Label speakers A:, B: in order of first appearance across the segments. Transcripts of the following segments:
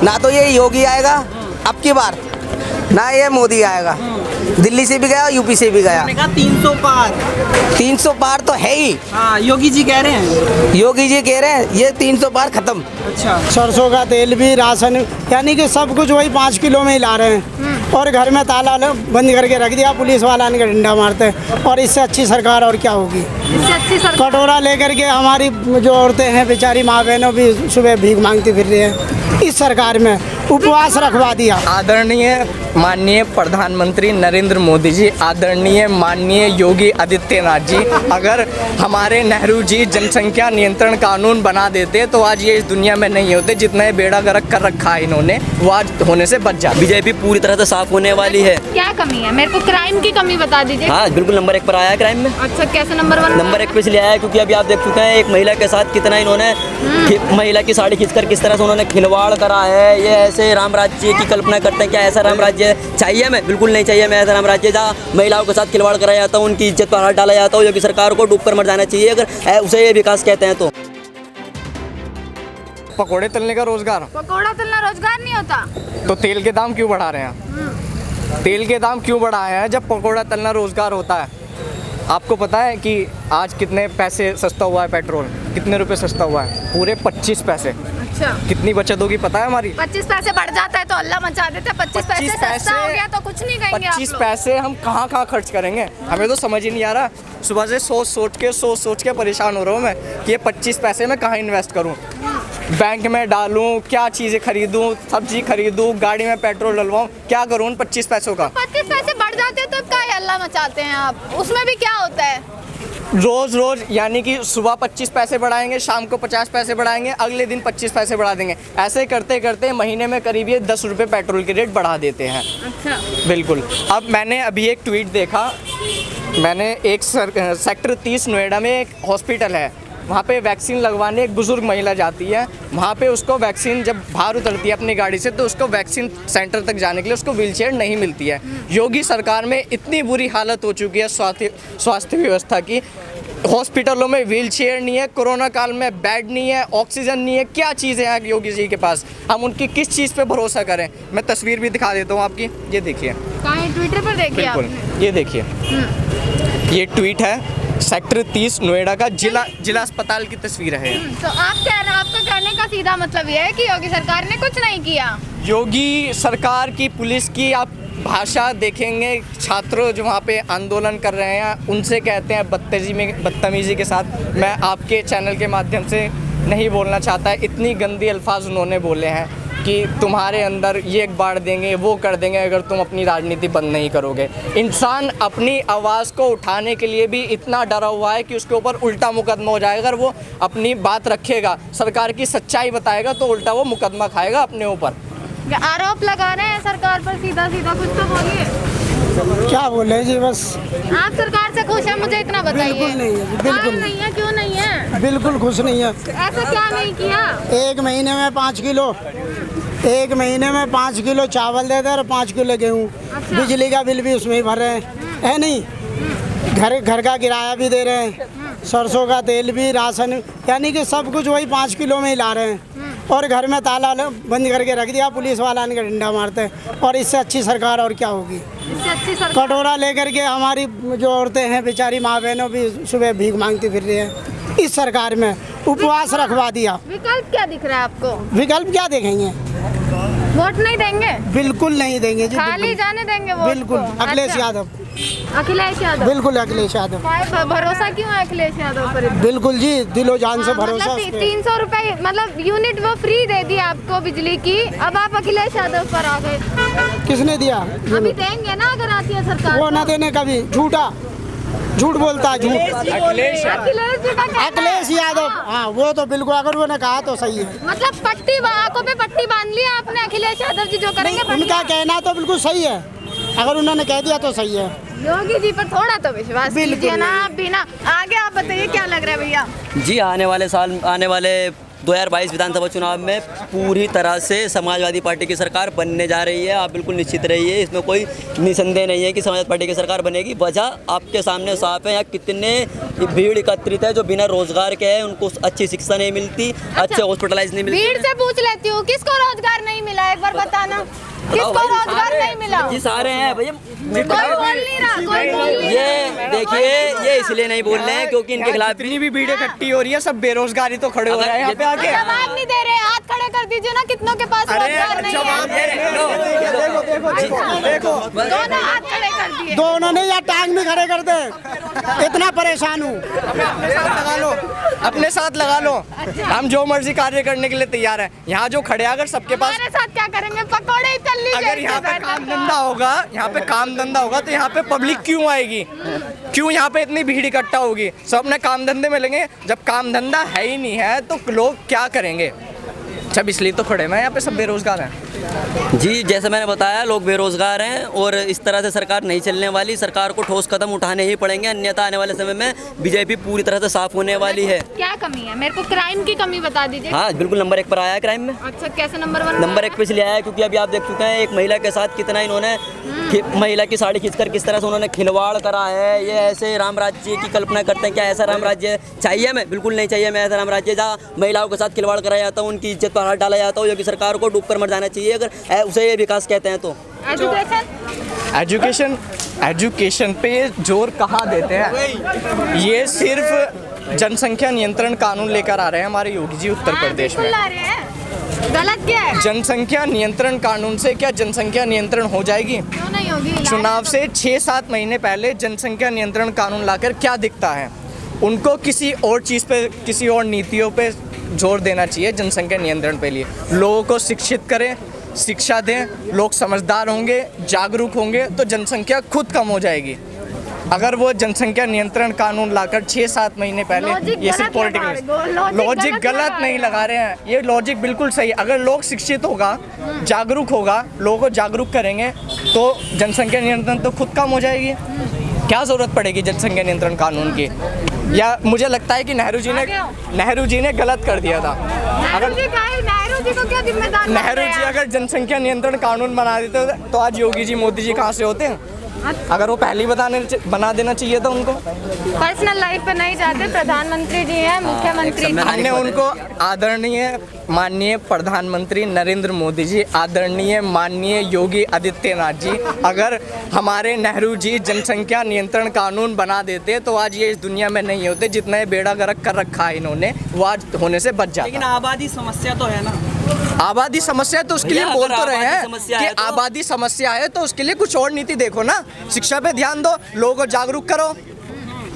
A: ना तो ये योगी आएगा अब की बार, ना ये मोदी आएगा। दिल्ली से भी गया, यूपी से भी गया।
B: मैंने कहा 300 पार।
A: 300 पार तो है ही।
B: हाँ, योगी जी कह रहे हैं।
A: योगी जी कह रहे हैं ये 300 पार खत्म।
B: अच्छा,
C: सरसों का तेल भी, राशन, यानी कि सब कुछ वही 5 किलो में ही ला रहे हैं। और घर में ताला बंद करके रख दिया, पुलिस वाला ने डंडा मारते हैं। और इससे अच्छी सरकार और क्या होगी।
D: इससे अच्छी सरकार
C: कटोरा लेकर के हमारी जो औरतें हैं बेचारी माँ बहनों भी सुबह भीख मांगती फिर रही है। इस सरकार में उपवास रखवा दिया।
E: आदरणीय माननीय प्रधानमंत्री नरेंद्र मोदी जी, आदरणीय माननीय योगी आदित्यनाथ जी, अगर हमारे नेहरू जी जनसंख्या नियंत्रण कानून बना देते तो आज ये इस दुनिया में नहीं होते। जितना ये बेड़ा गर्क कर रखा है इन्होंने, वो आज होने से बच जाता।
F: बीजेपी पूरी तरह से साफ होने वाली है।
D: क्या कमी है? मेरे को क्राइम की कमी बता दीजिए।
F: हाँ बिल्कुल, नंबर 1 पर आया है क्राइम में।
D: अच्छा, कैसे नंबर 1?
F: नंबर 1 पे इसलिए आया है क्योंकि अभी आप देख चुके हैं एक महिला के साथ कितना इन्होंने महिला की साड़ी खींचकर किस तरह से उन्होंने खिलवाड़ करा है। ये ऐसे राम राज्य की कल्पना करते हैं। क्या ऐसा राम राज्य चाहिए? हमें बिल्कुल नहीं चाहिए। मैं ऐसा राम राज्य जहाँ महिलाओं के साथ खिलवाड़ कराया जाता है, उनकी इज्जत पर हाथ डाला जाता है। योगी सरकार को डूब कर मर जाना चाहिए अगर उसे ये विकास कहते हैं तो।
E: पकोड़े तलने का रोजगार,
D: पकौड़ा तलना रोजगार नहीं होता।
E: तो तेल के दाम क्यों बढ़ा रहे हैं? तेल के दाम क्यों बढ़ाए हैं जब पकोड़ा तलना रोजगार होता है? आपको पता है कि आज कितने पैसे सस्ता हुआ है पेट्रोल? कितने रुपए सस्ता हुआ है? पूरे 25 पैसे।
D: अच्छा,
E: कितनी बचत होगी पता है हमारी?
D: 25 पैसे बढ़ जाता है तो अल्लाह मचा देते हैं। 25 पैसे सस्ता हो गया तो कुछ नहीं कहेंगे आप
E: 25
D: लोग।
E: पैसे हम कहाँ कहाँ खर्च करेंगे? हमें तो समझ ही नहीं आ रहा। सुबह से सोच के परेशान हो रहा हूँ मैं कि ये 25 पैसे मैं कहाँ इन्वेस्ट करूँ। बैंक में डालूं, क्या चीज़ें खरीदूं, सब्जी खरीदूं, गाड़ी में पेट्रोल डलवाऊं, क्या करूं उन 25 पैसों का?
D: 25 पैसे बढ़ जाते हैं तो क्या अल्लाह मचाते हैं आप? उसमें भी क्या होता है?
E: रोज यानी कि सुबह 25 पैसे बढ़ाएंगे, शाम को 50 पैसे बढ़ाएंगे, अगले दिन 25 पैसे बढ़ा देंगे। ऐसे करते करते महीने में करीब ये 10 रुपये पेट्रोल के रेट बढ़ा देते हैं।
D: अच्छा,
E: बिल्कुल। अब मैंने अभी एक ट्वीट देखा, मैंने एक सेक्टर 30 नोएडा में एक हॉस्पिटल है, वहाँ पे वैक्सीन लगवाने एक बुज़ुर्ग महिला जाती है। वहाँ पे उसको वैक्सीन जब बाहर उतरती है अपनी गाड़ी से तो उसको वैक्सीन सेंटर तक जाने के लिए उसको व्हीलचेयर नहीं मिलती है। योगी सरकार में इतनी बुरी हालत हो चुकी है स्वास्थ्य व्यवस्था की, हॉस्पिटलों में व्हीलचेयर नहीं है, कोरोना काल में बेड नहीं है, ऑक्सीजन नहीं है, क्या चीज़ें हैं योगी जी के पास? हम उनकी किस चीज़ पे भरोसा करें? मैं तस्वीर भी दिखा देता हूँ आपकी, ये देखिए।
D: कहाँ ट्विटर पर देखिए आपने?
E: बिल्कुल, ये देखिए, ये ट्वीट है सेक्टर 30 नोएडा का जिला अस्पताल की तस्वीर है।
D: तो आप कह रहे हैं, आपका कहने का सीधा मतलब ये है कि योगी सरकार ने कुछ नहीं किया।
E: योगी सरकार की पुलिस की आप भाषा देखेंगे, छात्र जो वहाँ पे आंदोलन कर रहे हैं उनसे कहते हैं बदतमीजी के साथ। मैं आपके चैनल के माध्यम से नहीं बोलना चाहता है, इतनी गंदी अल्फाज उन्होंने बोले हैं कि तुम्हारे अंदर ये बाढ़ देंगे, वो कर देंगे अगर तुम अपनी राजनीति बंद नहीं करोगे। इंसान अपनी आवाज़ को उठाने के लिए भी इतना डरा हुआ है कि उसके ऊपर उल्टा मुकदमा हो जाएगा। अगर वो अपनी बात रखेगा, सरकार की सच्चाई बताएगा तो उल्टा वो मुकदमा खाएगा अपने ऊपर।
D: आरोप लगा रहे हैं सरकार पर, सीधा सीधा कुछ तो बोलिए।
C: क्या बोले जी, बस
D: आप सरकार से खुश हैं? मुझे इतना बताइए।
C: बिल्कुल नहीं है जी, बिल्कुल
D: नहीं है। क्यों नहीं है?
C: बिल्कुल खुश नहीं है।
D: ऐसा क्या नहीं किया?
C: एक महीने में 5 किलो चावल दे दे और 5 किलो गेहूँ।
D: अच्छा।
C: बिजली का बिल भी उसमें ही भर रहे हैं, है नहीं? घर का किराया भी दे रहे हैं, सरसों का तेल भी, राशन, यानी कि सब कुछ वही 5 किलो में ही ला रहे हैं। और घर में ताला बंद करके रख दिया, पुलिस वाला ने डंडा मारते हैं। और इससे अच्छी सरकार और क्या होगी।
D: इससे अच्छी सरकार
C: कटोरा लेकर के हमारी जो औरतें हैं बेचारी माँ बहनों भी सुबह भीख मांगती फिर रही है। इस सरकार में उपवास रखवा दिया।
D: विकल्प क्या दिख रहा है आपको?
C: विकल्प क्या देखेंगे?
D: वोट नहीं देंगे?
C: बिल्कुल नहीं देंगे जी,
D: खाली
C: बिल्कुल।
D: जाने देंगे वोट
C: बिल्कुल
D: को?
C: अखिलेश
D: अच्छा।
C: यादव।
D: अखिलेश यादव?
C: बिल्कुल अखिलेश यादव।
D: भरोसा क्यों है अखिलेश यादव पर?
C: बिल्कुल जी, दिलो जान से भरोसा।
D: मतलब 300 रुपए मतलब यूनिट वो फ्री दे दी आपको बिजली की, अब आप अखिलेश यादव पर आ गए।
C: किसने दिया?
D: अभी देंगे ना अगर आती है सरकार।
C: वो ना देने कभी, झूठ बोलता है, झूठ।
D: अखिलेश जी का कहना है।
C: अखिलेश यादव, हाँ वो तो बिल्कुल, अगर उन्होंने कहा तो सही है।
D: मतलब पट्टी आंखों पे पट्टी बांध ली आपने, अखिलेश यादव जी जो करेंगे
C: नहीं, उनका कहना तो बिल्कुल सही है, अगर उन्होंने कह दिया तो सही है।
D: योगी जी पर थोड़ा तो विश्वास कीजिए ना आप भी ना। आगे आप बताइए क्या लग रहा है भैया?
F: जी आने वाले 2022 विधानसभा चुनाव में पूरी तरह से समाजवादी पार्टी की सरकार बनने जा रही है। आप बिल्कुल निश्चित रहिए, इसमें कोई निसंदेह नहीं है कि समाजवादी पार्टी की सरकार बनेगी। वजह आपके सामने साफ है, यहाँ कितने भीड़ एकत्रित है जो बिना रोजगार के हैं, उनको अच्छी शिक्षा नहीं मिलती, अच्छे हॉस्पिटलाइज नहीं मिलती।
D: भीड़ से पूछ लेती हूँ, किसको रोजगार नहीं मिला बताना, किसको रोजगार नहीं मिला?
F: जी सारे हैं भैया,
D: कोई बोल नहीं रहा, कोई बोल नहीं
F: ये देखिए ये इसलिए नहीं बोल रहे हैं क्योंकि इनके खिलाफ
E: इतनी भी भीड़ इकट्ठी हो रही है, सब बेरोजगारी तो खड़े हो रहे हैं यहाँ पे आके।
D: जवाब नहीं दे रहे, हाथ खड़े कर दीजिए ना, कितनों के पास रोजगार नहीं है? दोनों हाथ खड़े कर दिए।
C: दोनों ने या टांग में खड़े कर दे, इतना परेशान हूँ।
E: अपने साथ लगा लो, हम जो मर्जी कार्य करने के लिए तैयार हैं। यहाँ जो खड़े अगर सबके पास,
D: हमारे साथ क्या करेंगे? पकौड़े ही तल लीजिए।
E: अगर यहाँ पे काम धंधा होगा, यहाँ पे काम धंधा होगा तो यहाँ पे पब्लिक क्यों आएगी? क्यों यहाँ पे इतनी भीड़ इकट्ठा होगी? सब अपने काम धंधे में लगे। जब काम धंधा है ही नहीं है तो लोग क्या करेंगे? सब इसलिए तो खड़े हैं यहाँ पे, सब बेरोजगार हैं।
F: जी जैसे मैंने बताया लोग बेरोजगार हैं और इस तरह से सरकार नहीं चलने वाली। सरकार को ठोस कदम उठाने ही पड़ेंगे, अन्यथा आने वाले समय में बीजेपी पूरी तरह से साफ होने वाली है।
D: क्या कमी है? मेरे को क्राइम की कमी बता दीजिए।
F: हाँ बिल्कुल नंबर 1 पर आया है क्राइम में।
D: अच्छा, कैसे नंबर 1?
F: नंबर 1 पे इसलिए आया है क्योंकि अभी आप देख चुके हैं एक महिला के साथ कितना इन्होंने महिला की साड़ी खींचकर किस तरह से उन्होंने खिलवाड़ करा है। ये ऐसे राम राज्य की कल्पना करते हैं। क्या ऐसा राम राज्य चाहिए हमें? बिल्कुल नहीं चाहिए हमें ऐसा राम राज्य जहाँ महिलाओं के साथ खिलवाड़ कराया जाता हो, उनकी इज्जत पर हाथ डाला जाता हो। जो कि सरकार को डूब कर मर जाना चाहिए अगर उसे ये विकास कहते हैं तो।
E: एजुकेशन पे जोर कहाँ देते हैं? ये सिर्फ जनसंख्या नियंत्रण कानून लेकर आ रहे हैं हमारे योगी जी उत्तर प्रदेश में।
D: गलत क्या है?
E: जनसंख्या नियंत्रण कानून से क्या जनसंख्या नियंत्रण हो जाएगी?
D: क्यों नहीं होगी?
E: चुनाव से 6-7 महीने पहले जनसंख्या नियंत्रण कानून लाकर क्या दिखता है? उनको किसी और चीज़ पे, किसी और नीतियों पे जोर देना चाहिए जनसंख्या नियंत्रण पे लिए। लोगों को शिक्षित करें, शिक्षा दें, लोग समझदार होंगे, जागरूक होंगे तो जनसंख्या खुद कम हो जाएगी। अगर वो जनसंख्या नियंत्रण कानून लाकर 6-7 महीने पहले, ये सिर्फ पॉलिटिकल लॉजिक गलत नहीं लगा रहे हैं, ये लॉजिक बिल्कुल सही। अगर लोग शिक्षित होगा, जागरूक होगा, लोगों को जागरूक करेंगे तो जनसंख्या नियंत्रण तो खुद कम हो जाएगी। क्या ज़रूरत पड़ेगी जनसंख्या नियंत्रण कानून की? या मुझे लगता है कि नेहरू जी ने गलत कर दिया था। अगर
D: नेहरू जी को क्या जिम्मेदार?
E: नेहरू जी अगर जनसंख्या नियंत्रण कानून बना देते तो आज योगी जी, मोदी जी कहाँ से होते हैं? अगर वो पहले ही बना देना चाहिए था उनको।
D: पर्सनल लाइफ पे नहीं जाते, प्रधानमंत्री जी हैं, मुख्यमंत्री जी।
E: हमने उनको आदरणीय माननीय प्रधानमंत्री नरेंद्र मोदी जी, आदरणीय माननीय योगी आदित्यनाथ जी, अगर हमारे नेहरू जी जनसंख्या नियंत्रण कानून बना देते तो आज ये इस दुनिया में नहीं होते। जितना ये बेड़ा गर्क कर रखा है इन्होंने, वो आज होने से बच जाता।
B: लेकिन आबादी समस्या तो है ना।
E: आबादी समस्या है तो उसके लिए बोल तो रहे हैं कि
F: तो-
E: आबादी समस्या है तो उसके लिए कुछ और नीति देखो ना। शिक्षा पे ध्यान दो, लोगों को जागरूक करो।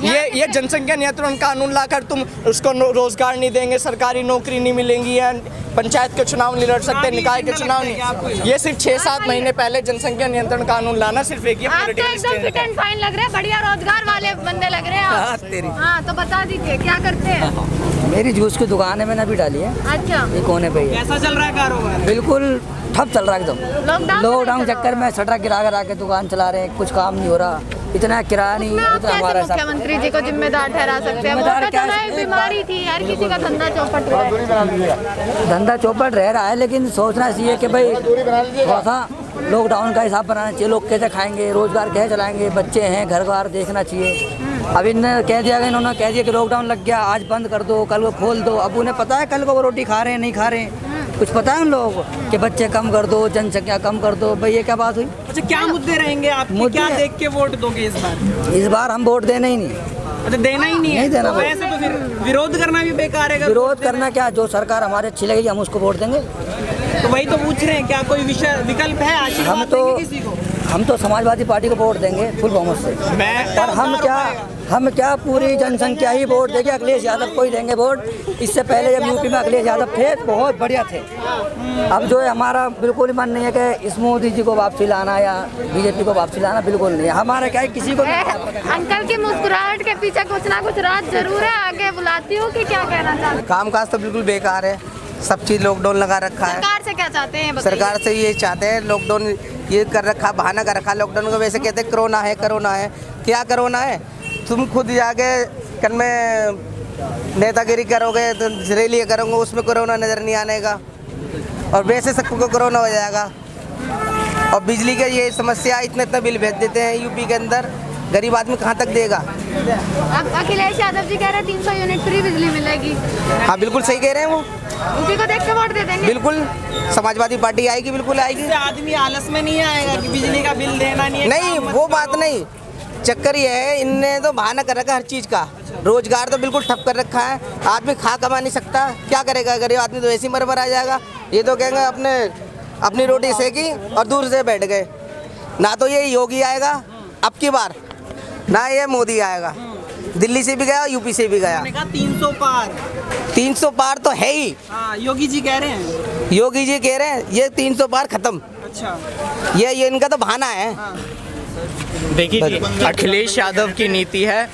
E: ये जनसंख्या नियंत्रण कानून लाकर तुम उसको रोजगार नहीं देंगे, सरकारी नौकरी नहीं मिलेंगी, या पंचायत के चुनाव नहीं लड़ सकते, निकाय के चुनाव नहीं। ये सिर्फ 6-7 महीने पहले जनसंख्या नियंत्रण कानून लाना सिर्फ एक
D: आप तो एकदम फिट एंड फाइन लग रहे हैं, बढ़िया रोजगार वाले बंदे लग रहे हैं आप। हाँ तो बता दीजिए क्या करते हैं?
G: मेरी जूस की दुकान है, मैंने अभी डाली है।
D: अच्छा,
G: ये कोने पे ही है।
B: कैसा चल रहा है कारोबार?
G: बिल्कुल ठप चल रहा है एकदम। लॉकडाउन के चक्कर में शटर गिरा के दुकान चला रहे हैं, कुछ काम नहीं हो रहा, इतना किराया नहीं, इतना हमारा
D: कैसे मुख्यमंत्री जी को जिम्मेदार ठहरा सकते हैं? वो तो चलो एक बीमारी थी, हर किसी का धंधा चौपट हुआ है।
G: धंधा चौपट रह रहा है, लेकिन सोचना चाहिए कि भाई थोड़ा सा लॉकडाउन का हिसाब बनाना चाहिए। लोग कैसे खाएंगे, रोजगार कैसे चलाएंगे, बच्चे हैं, घर बार देखना चाहिए। अब इन्हें कह दिया गया, इन्होंने कह दिया कि लॉकडाउन लग गया, आज बंद कर दो, कल को खोल दो। अब उन्हें पता है कल को वो रोटी खा रहे हैं नहीं खा रहे हैं? कुछ पता है उन लोगों को कि बच्चे कम कर दो, जनसंख्या कम कर दो? भाई ये क्या बात हुई?
B: अच्छा, क्या मुद्दे रहेंगे आपके? क्या देख के वोट दोगे इस बार?
G: इस बार हम वोट देना ही नहीं।
B: अच्छा, देना ही नहीं है?
G: नहीं देना।
B: तो वैसे तो फिर विरोध करना भी बेकार है।
G: विरोध करना क्या, जो सरकार हमारे अच्छी लगेगी हम उसको वोट देंगे।
B: तो वही तो पूछ रहे हैं, क्या कोई विकल्प है? आशीर्वाद देंगे किसी को?
G: हम तो समाजवादी पार्टी को वोट देंगे फुल बहुमत से। और हम क्या पूरी जनसंख्या ही वोट देंगे। अखिलेश यादव को ही देंगे वोट। इससे पहले जब यूपी में अखिलेश यादव थे बहुत बढ़िया थे। अब जो है हमारा बिल्कुल मन नहीं है कि इस मोदी जी को वापसी लाना या बीजेपी को वापसी लाना, बिल्कुल नहीं है। हमारा क्या है, किसी को
D: अंकल की मुस्कुराहट के पीछे कुछ ना कुछ राज जरूर है। आगे बुलाती हूँ कि क्या कहना चाहते?
A: कामकाज तो बिल्कुल बेकार है, सब चीज़ लॉकडाउन लगा रखा है।
D: सरकार से क्या चाहते हैं?
A: सरकार से ये चाहते हैं, लॉकडाउन ये कर रखा, बहाना कर रखा लॉकडाउन का। वैसे कहते हैं कोरोना है, कोरोना है। क्या कोरोना है? तुम खुद जाके कल में नेतागिरी करोगे तो रैली करोगे, उसमें कोरोना नज़र नहीं आने का, और वैसे सबको कोरोना हो जाएगा। और बिजली का ये समस्या, इतना बिल भेज देते हैं यूपी के अंदर, गरीब आदमी कहाँ तक देगा?
D: अब अखिलेश यादव जी कह रहे हैं 300 यूनिट फ्री बिजली मिलेगी।
A: हाँ बिल्कुल सही कह रहे हैं वो।
D: उसी को देख के वोट दे देंगे।
A: बिल्कुल समाजवादी पार्टी आएगी, बिल्कुल आएगी।
B: इससे आदमी आलस में नहीं आएगा कि बिजली का बिल देना नहीं है।
A: नहीं
B: काम
A: वो
B: मत
A: बात
B: करो।
A: नहीं, चक्कर ये है इनने तो बहाना कर रखा है हर चीज़ का। रोजगार तो बिल्कुल ठप कर रखा है, आदमी खा कमा नहीं सकता, क्या करेगा गरीब आदमी, तो ऐसे ही मर आ जाएगा। ये तो कहेंगे अपनी रोटी सेकी और दूर से बैठ गए। ना तो ये योगी आएगा अब की बार, ना ये मोदी आएगा। दिल्ली से भी गया, यूपी से भी गया।
B: उन्होंने कहा 300 पार।
A: 300 पार तो है ही,
B: हाँ, योगी जी कह रहे हैं।
A: योगी जी कह रहे हैं ये 300 पार खत्म।
B: अच्छा।
A: ये इनका तो बहाना है।
E: देखिए जी, अखिलेश यादव की नीति है,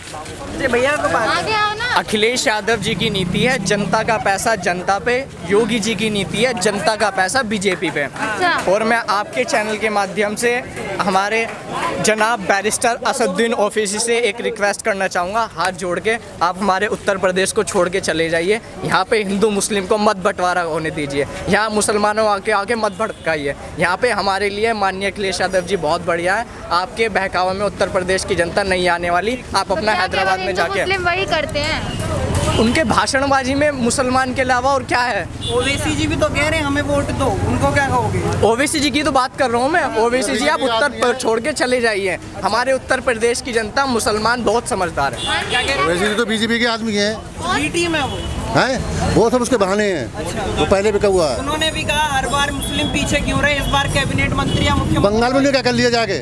B: जी भैया को बात।
D: आगे आओ ना।
E: अखिलेश यादव जी की नीति है जनता का पैसा जनता पे, योगी जी की नीति है जनता का पैसा बीजेपी पे।
D: अच्छा।
E: और मैं आपके चैनल के माध्यम से हमारे जनाब बैरिस्टर असदुद्दीन ओवैसी से एक रिक्वेस्ट करना चाहूँगा, हाथ जोड़ के आप हमारे उत्तर प्रदेश को छोड़ के चले जाइए। यहाँ पे हिंदू मुस्लिम को मत बंटवारा होने दीजिए, यहाँ मुसलमानों आके मत भड़काइए। यहाँ पे हमारे लिए माननीय अखिलेश यादव जी बहुत बढ़िया है। आपके बहकावे में उत्तर प्रदेश की जनता नहीं आने वाली। आप अपना हैदराबाद में जाके,
D: मुस्लिम वही करते हैं।
E: उनके भाषणबाजी में मुसलमान के अलावा और क्या है।
B: ओवैसी जी भी तो कह रहे हैं हमें वोट दो, उनको क्या कहोगे?
E: ओवैसी जी की तो बात कर रहा हूँ मैं। ओवैसी जी आप उत्तर पर छोड़ के चले जाइए। हमारे उत्तर प्रदेश की जनता मुसलमान बहुत समझदार है।
H: ओवैसी जी तो बीजेपी के आदमी हैं।
B: जी टीम है वो।
H: हैं वो सब उसके बहाने हैं, वो पहले भी कहा हुआ है।
B: उन्होंने भी कहा हर बार मुस्लिम पीछे क्यों रहे, इस बार कैबिनेट मंत्री या मुख्यमंत्री।
H: बंगाल में क्या कर लिया जाके,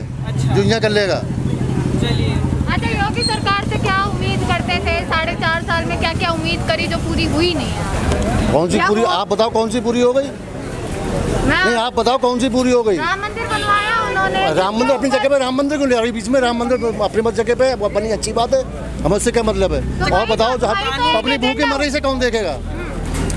H: जो यहाँ कर लेगा।
B: चलिए।
D: अच्छा, योगी सरकार से क्या उम्मीद करते थे? 4.5 साल में क्या क्या उम्मीद करी जो पूरी हुई नहीं है?
H: कौन सी
D: क्या
H: पूरी,
D: वो-
H: आप बताओ कौन सी पूरी हो गई? नहीं आप बताओ कौन सी पूरी हो गई?
D: राम मंदिर बनवाया उन्होंने।
H: राम मंदिर अपनी जगह पे, राम मंदिर क्यों ले रही बीच में? राम मंदिर अपनी मत जगह पे बनी, अच्छी बात है, हमें उससे क्या मतलब है?
D: तो
H: और बताओ
D: भाई तो
H: अपनी भूखी
D: एजेंडा-
H: मर रही से कौन देखेगा?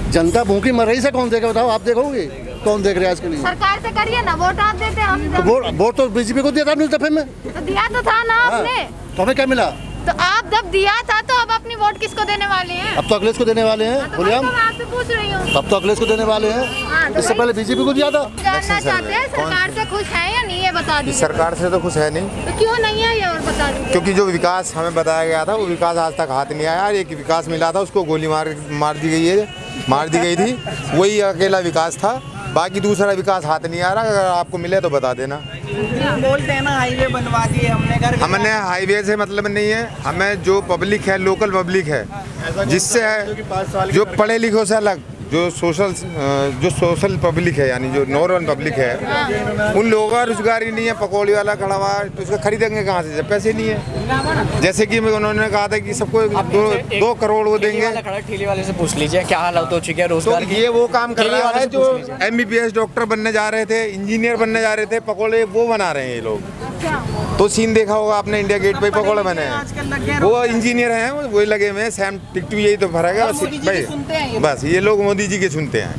H: जनता भूखी मर रही से कौन देखेगा? बताओ, आप देखोगे कौन देख रहे हैं आज के लिए?
D: सरकार से करिए ना, वोट आप देते हम
H: तो
D: जब-
H: वोट तो बीजेपी को दिया था अपने दफे में।
D: तो दिया तो था ना
H: हाँ,
D: आपने।
H: तो हमें क्या मिला?
D: तो आप जब दिया था तो अब अपनी वोट किसको देने वाले हैं?
H: अब तो अखिलेश को देने वाले हैं,
D: तो
H: बोलिए
D: वही
H: हम।
D: तो मैं आपसे पूछ रही हूँ।
H: अब तो अखिलेश को देने वाले
D: हाँ,
H: हैं,
D: तो
H: इससे
D: भाई-
H: पहले बीजेपी को दिया था।
D: जानना चाहते हैं सरकार से खुश है या नहीं, ये बता दीजिए।
I: सरकार से तो खुश है नहीं,
D: तो क्यों नहीं है ये और बता दीजिए।
I: क्योंकि जो विकास हमें बताया गया था वो विकास आज तक हाथ नहीं आया। एक विकास मिला था, उसको गोली मार दी गई थी, वही अकेला विकास था। बाकी दूसरा विकास हाथ नहीं आ रहा। अगर आपको मिले तो बता देना।
B: बोलते हैं ना हाईवे बनवा दिए हमने, घर
I: हमने हाईवे से मतलब नहीं है, हमें जो पब्लिक है, लोकल पब्लिक है, जिससे है जो पढ़े लिखों से अलग, जो सोशल पब्लिक है, यानी जो नॉर्मल पब्लिक है, उन लोगों का रोजगार ही नहीं है। पकौड़ी वाला खड़ा हुआ है तो उसको खरीदेंगे कहाँ से जब पैसे नहीं है? जैसे कि उन्होंने कहा था कि सबको 2 करोड़ वो देंगे।
E: ठेली वाले से पूछ लीजिए क्या हालत हो चुकी है
I: तो
E: रोजगार की।
I: ये वो काम कर
E: ठेली
I: रहा
E: वाले
I: है
E: से
I: जो
E: पूछ लीजिए।
I: MBBS डॉक्टर बनने जा रहे थे, इंजीनियर बनने जा रहे थे, पकौड़े वो बना रहे हैं ये लोग। तो सीन देखा होगा आपने, इंडिया गेट पे पकौड़े बने हैं,
B: आजकल लग गए।
I: वो इंजीनियर हैं, वही लगे हुए हैं। सैम टिकटू यही तो फर्क है
B: मोदी जी की सुनते हैं ये
I: बस ये लोग मोदी जी के सुनते हैं।